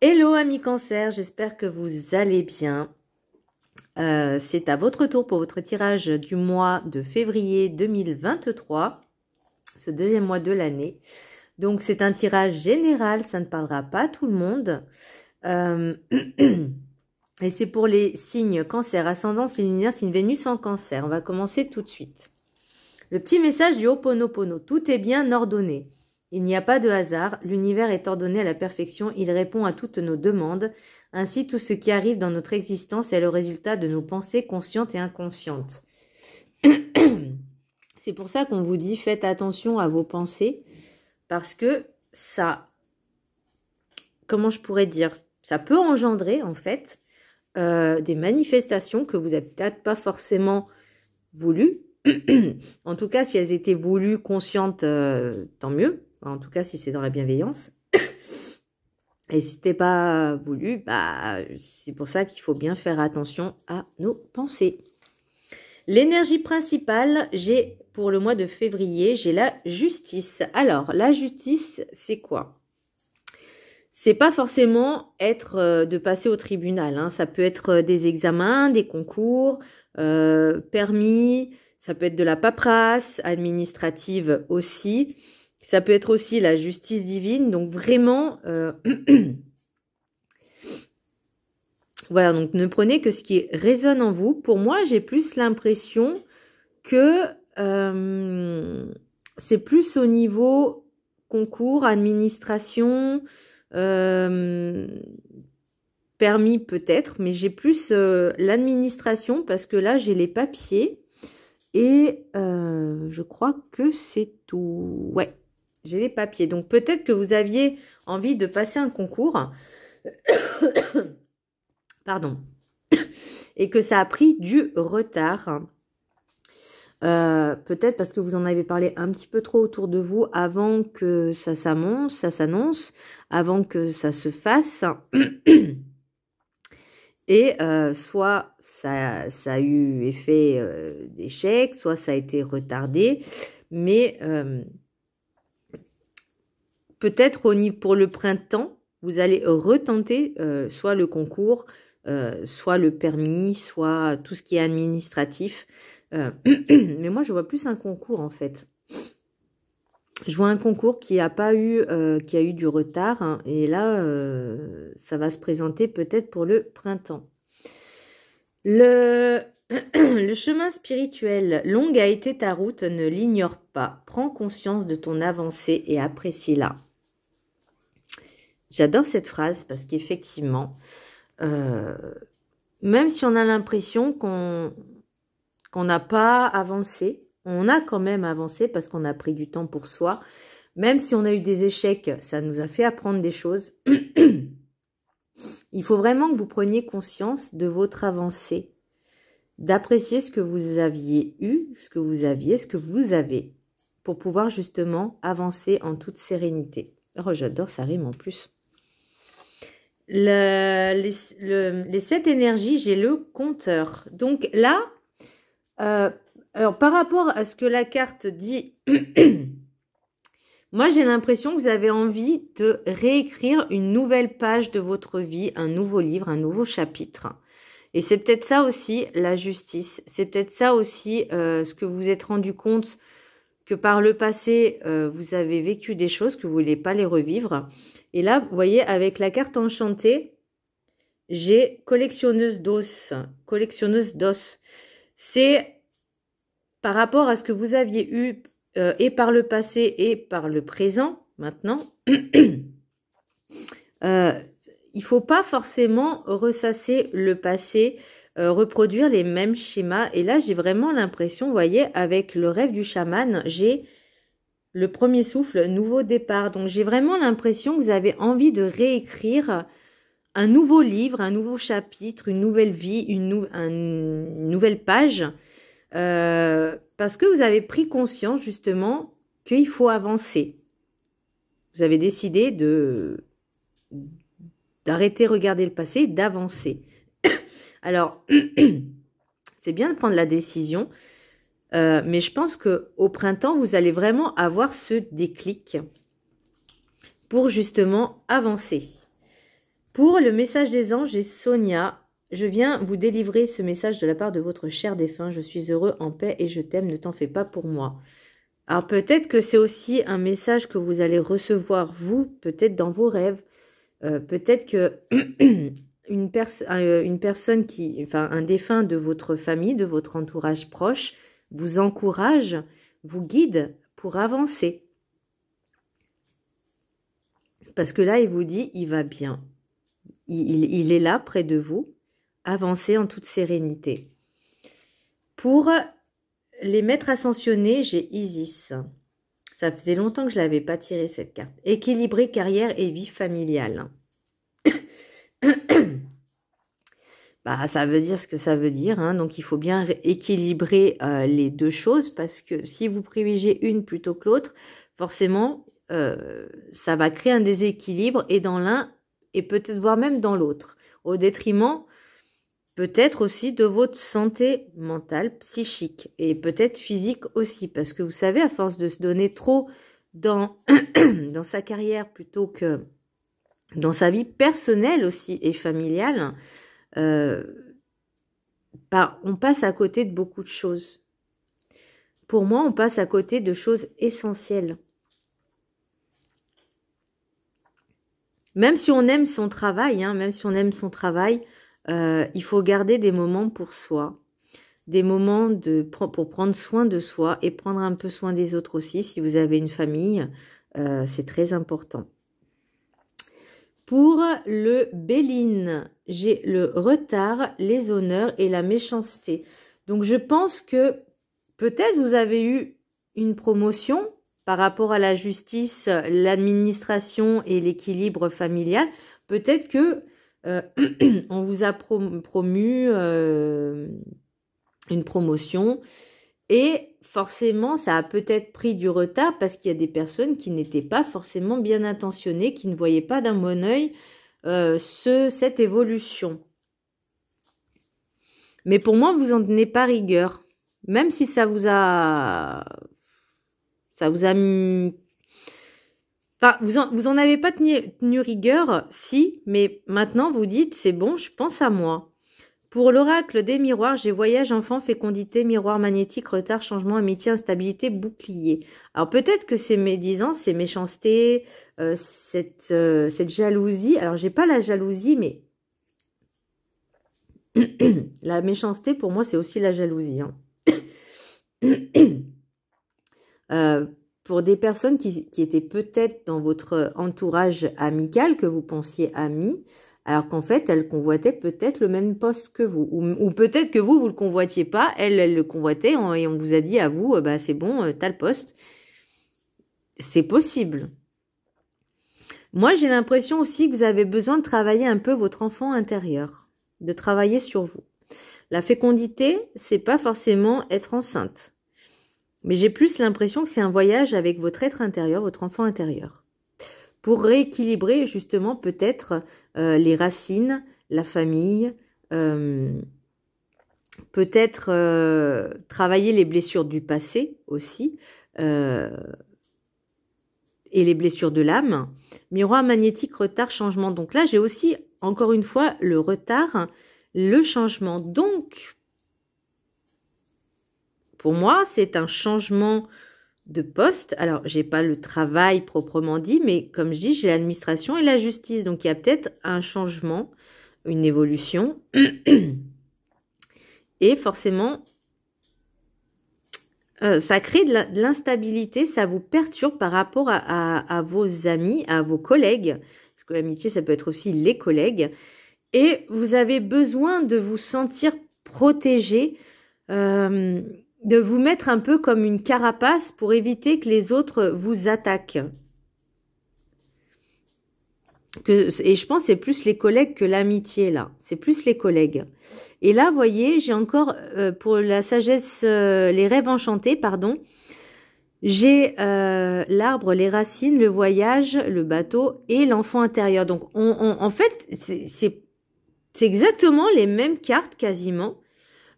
Hello amis cancer, j'espère que vous allez bien. C'est à votre tour pour votre tirage du mois de février 2023, ce deuxième mois de l'année. Donc c'est un tirage général, ça ne parlera pas à tout le monde. Et c'est pour les signes cancer, ascendant, signe lunaire, signe Vénus en cancer. On va commencer tout de suite. Le petit message du Ho'oponopono, tout est bien ordonné. Il n'y a pas de hasard, l'univers est ordonné à la perfection, il répond à toutes nos demandes. Ainsi, tout ce qui arrive dans notre existence est le résultat de nos pensées conscientes et inconscientes. C'est pour ça qu'on vous dit, faites attention à vos pensées, parce que ça, comment je pourrais dire, ça peut engendrer en fait des manifestations que vous n'avez peut-être pas forcément voulues. En tout cas, si elles étaient voulues, conscientes, tant mieux. En tout cas, si c'est dans la bienveillance. Et si c'était pas voulu, bah, c'est pour ça qu'il faut bien faire attention à nos pensées. L'énergie principale, j'ai pour le mois de février, j'ai la justice. Alors, la justice, c'est quoi? C'est pas forcément être de passer au tribunal. Hein. Ça peut être des examens, des concours, permis. Ça peut être de la paperasse administrative aussi. Ça peut être aussi la justice divine. Donc vraiment, voilà, donc ne prenez que ce qui résonne en vous. Pour moi, j'ai plus l'impression que c'est plus au niveau concours, administration, permis peut-être, mais j'ai plus l'administration parce que là, j'ai les papiers et je crois que c'est tout. Ouais, j'ai les papiers. Donc peut-être que vous aviez envie de passer un concours. Pardon. Et que ça a pris du retard. Peut-être parce que vous en avez parlé un petit peu trop autour de vous avant que ça s'annonce, avant que ça se fasse. Et soit ça a eu effet d'échec, soit ça a été retardé. Mais peut-être pour le printemps, vous allez retenter soit le concours, soit le permis, soit tout ce qui est administratif. Mais moi, je vois plus un concours, en fait. Je vois un concours qui a eu du retard. Hein, et là, ça va se présenter peut-être pour le printemps. Le chemin spirituel, longue a été ta route, ne l'ignore pas. Prends conscience de ton avancée et apprécie-la. J'adore cette phrase parce qu'effectivement, même si on a l'impression qu'on n'a pas avancé, on a quand même avancé parce qu'on a pris du temps pour soi. Même si on a eu des échecs, ça nous a fait apprendre des choses. Il faut vraiment que vous preniez conscience de votre avancée, d'apprécier ce que vous aviez eu, ce que vous avez, pour pouvoir justement avancer en toute sérénité. Oh, j'adore, ça rime en plus. Les 7 énergies, j'ai le compteur. Donc là, alors par rapport à ce que la carte dit, moi j'ai l'impression que vous avez envie de réécrire une nouvelle page de votre vie, un nouveau livre, un nouveau chapitre. Et c'est peut-être ça aussi la justice. C'est peut-être ça aussi ce que vous vous êtes rendu compte que par le passé, vous avez vécu des choses que vous ne voulez pas les revivre. Et là, vous voyez, avec la carte enchantée, j'ai collectionneuse d'os. Collectionneuse d'os. C'est par rapport à ce que vous aviez eu et par le passé et par le présent, maintenant. Il ne faut pas forcément ressasser le passé, reproduire les mêmes schémas. Et là, j'ai vraiment l'impression, vous voyez, avec le rêve du chaman, j'ai le premier souffle, nouveau départ. Donc, j'ai vraiment l'impression que vous avez envie de réécrire un nouveau livre, un nouveau chapitre, une nouvelle vie, une nouvelle page. Parce que vous avez pris conscience, justement, qu'il faut avancer. Vous avez décidé d'arrêter de regarder le passé, d'avancer. Alors, c'est bien de prendre la décision, mais je pense qu'au printemps, vous allez vraiment avoir ce déclic pour justement avancer. Pour le message des anges, j'ai Sonia. Je viens vous délivrer ce message de la part de votre cher défunt. Je suis heureux, en paix et je t'aime, ne t'en fais pas pour moi. Alors peut-être que c'est aussi un message que vous allez recevoir, vous, peut-être dans vos rêves. Peut-être que une personne enfin un défunt de votre famille, de votre entourage proche, vous encourage, vous guide pour avancer. Parce que là, il vous dit, il va bien. Il est là, près de vous. Avancez en toute sérénité. Pour les maîtres ascensionnés, j'ai Isis. Ça faisait longtemps que je ne l'avais pas tiré, cette carte. Équilibrer carrière et vie familiale. Bah, ça veut dire ce que ça veut dire. Hein. Donc, il faut bien équilibrer les deux choses. Parce que si vous privilégiez une plutôt que l'autre, forcément, ça va créer un déséquilibre. Et dans l'un, et peut-être voire même dans l'autre. Au détriment, peut-être aussi de votre santé mentale, psychique. Et peut-être physique aussi. Parce que vous savez, à force de se donner trop dans sa carrière plutôt que dans sa vie personnelle aussi et familiale, on passe à côté de beaucoup de choses. Pour moi, on passe à côté de choses essentielles. Même si on aime son travail, il faut garder des moments pour soi, des moments pour prendre soin de soi et prendre un peu soin des autres aussi. Si vous avez une famille, c'est très important. Pour le Béline, j'ai le retard, les honneurs et la méchanceté. Donc, je pense que peut-être vous avez eu une promotion par rapport à la justice, l'administration et l'équilibre familial. Peut-être que on vous a promu une promotion et forcément, ça a peut-être pris du retard parce qu'il y a des personnes qui n'étaient pas forcément bien intentionnées, qui ne voyaient pas d'un bon œil cette évolution. Mais pour moi, vous n'en tenez pas rigueur. Même si ça vous a... Enfin, vous en avez pas tenu rigueur, si, mais maintenant vous dites, c'est bon, je pense à moi. Pour l'oracle des miroirs, j'ai voyage, enfant, fécondité, miroir magnétique, retard, changement, amitié, instabilité, bouclier. Alors peut-être que c'est médisance, c'est méchanceté, cette jalousie. Alors j'ai pas la jalousie, mais la méchanceté pour moi c'est aussi la jalousie. Hein. Pour des personnes qui étaient peut-être dans votre entourage amical, que vous pensiez amis, alors qu'en fait, elle convoitait peut-être le même poste que vous. Ou peut-être que vous ne le convoitiez pas, elle le convoitait et on vous a dit à vous, bah, c'est bon, t'as le poste. C'est possible. Moi, j'ai l'impression aussi que vous avez besoin de travailler un peu votre enfant intérieur, de travailler sur vous. La fécondité, c'est pas forcément être enceinte. Mais j'ai plus l'impression que c'est un voyage avec votre être intérieur, votre enfant intérieur. Pour rééquilibrer justement peut-être les racines, la famille, peut-être travailler les blessures du passé aussi, et les blessures de l'âme. Miroir magnétique, retard, changement. Donc là, j'ai aussi, encore une fois, le retard, le changement. Donc, pour moi, c'est un changement de poste. Alors, j'ai pas le travail proprement dit, mais comme je dis, j'ai l'administration et la justice. Donc, il y a peut-être un changement, une évolution. Et forcément, ça crée de l'instabilité, ça vous perturbe par rapport à vos amis, à vos collègues. Parce que l'amitié, ça peut être aussi les collègues. Et vous avez besoin de vous sentir protégé, de vous mettre un peu comme une carapace pour éviter que les autres vous attaquent. Et je pense que c'est plus les collègues que l'amitié, là. C'est plus les collègues. Et là, vous voyez, j'ai encore, pour la sagesse, les rêves enchantés, pardon, j'ai l'arbre, les racines, le voyage, le bateau et l'enfant intérieur. Donc, en fait, c'est exactement les mêmes cartes, quasiment.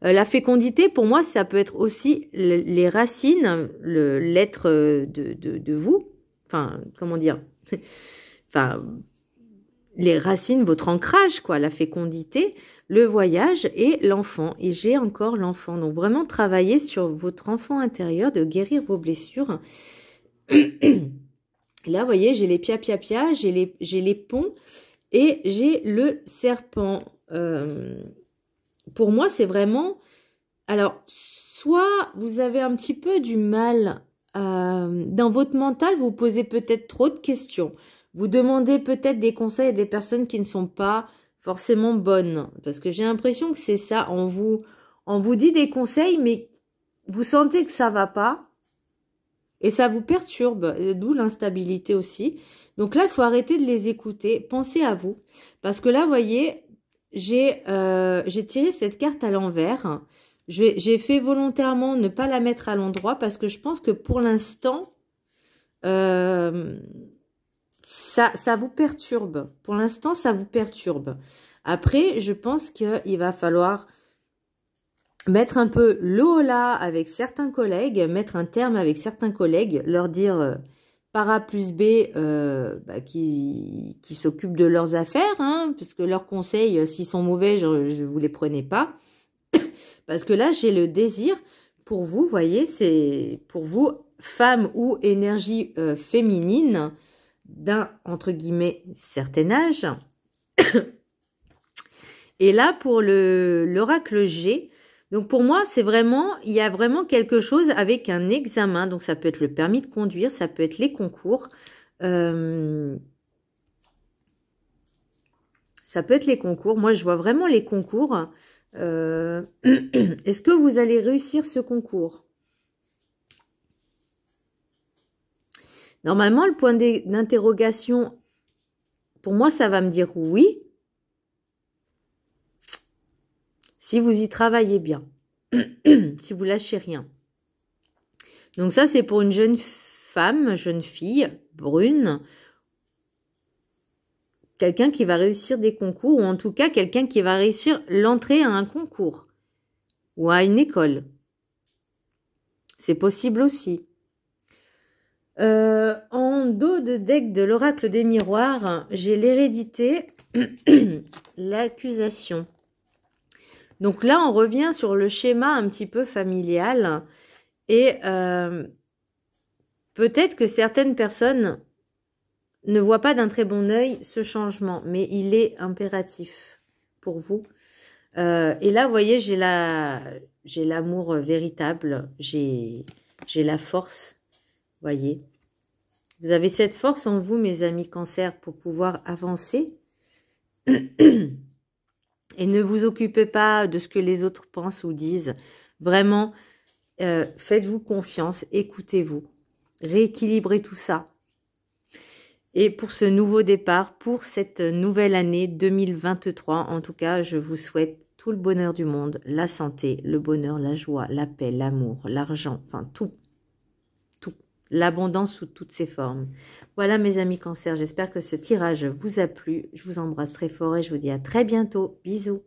La fécondité, pour moi, ça peut être aussi les racines, l'être de vous. Enfin, comment dire? Enfin, les racines, votre ancrage, quoi, la fécondité, le voyage et l'enfant. Et j'ai encore l'enfant. Donc vraiment travailler sur votre enfant intérieur, de guérir vos blessures. Là, vous voyez, j'ai les pia-pia-pia, j'ai les ponts et j'ai le serpent. Pour moi, c'est vraiment... Alors, soit vous avez un petit peu du mal dans votre mental, vous posez peut-être trop de questions. Vous demandez peut-être des conseils à des personnes qui ne sont pas forcément bonnes. Parce que j'ai l'impression que c'est ça. On vous dit des conseils, mais vous sentez que ça va pas. Et ça vous perturbe, d'où l'instabilité aussi. Donc là, il faut arrêter de les écouter. Pensez à vous. Parce que là, vous voyez, j'ai tiré cette carte à l'envers. J'ai fait volontairement ne pas la mettre à l'endroit parce que je pense que pour l'instant, ça vous perturbe. Pour l'instant, ça vous perturbe. Après, je pense qu'il va falloir mettre un peu le holà avec certains collègues, mettre un terme avec certains collègues, leur dire par A plus B qui s'occupent de leurs affaires, hein, parce que leurs conseils, s'ils sont mauvais, je ne vous les prenais pas. Parce que là, j'ai le désir pour vous, voyez, c'est pour vous, femme ou énergie féminine d'un, entre guillemets, certain âge. Et là, pour l'oracle G, donc pour moi, c'est vraiment, il y a vraiment quelque chose avec un examen. Donc ça peut être le permis de conduire, ça peut être les concours. Ça peut être les concours. Moi, je vois vraiment les concours. Est-ce que vous allez réussir ce concours? Normalement, le point d'interrogation, pour moi, ça va me dire oui. Si vous y travaillez bien. Si vous lâchez rien. Donc ça, c'est pour une jeune femme, jeune fille, brune. Quelqu'un qui va réussir des concours, ou en tout cas, quelqu'un qui va réussir l'entrée à un concours. Ou à une école. C'est possible aussi. En dos de deck de l'oracle des miroirs, j'ai l'hérédité, l'accusation. Donc là, on revient sur le schéma un petit peu familial. Et peut-être que certaines personnes ne voient pas d'un très bon œil ce changement. Mais il est impératif pour vous. Et là, vous voyez, j'ai l'amour véritable. J'ai la force. Voyez, vous avez cette force en vous, mes amis Cancer, pour pouvoir avancer. Et ne vous occupez pas de ce que les autres pensent ou disent. Vraiment, faites-vous confiance, écoutez-vous. Rééquilibrez tout ça. Et pour ce nouveau départ, pour cette nouvelle année 2023, en tout cas, je vous souhaite tout le bonheur du monde, la santé, le bonheur, la joie, la paix, l'amour, l'argent, enfin tout. L'abondance sous toutes ses formes. Voilà mes amis Cancer, j'espère que ce tirage vous a plu. Je vous embrasse très fort et je vous dis à très bientôt. Bisous.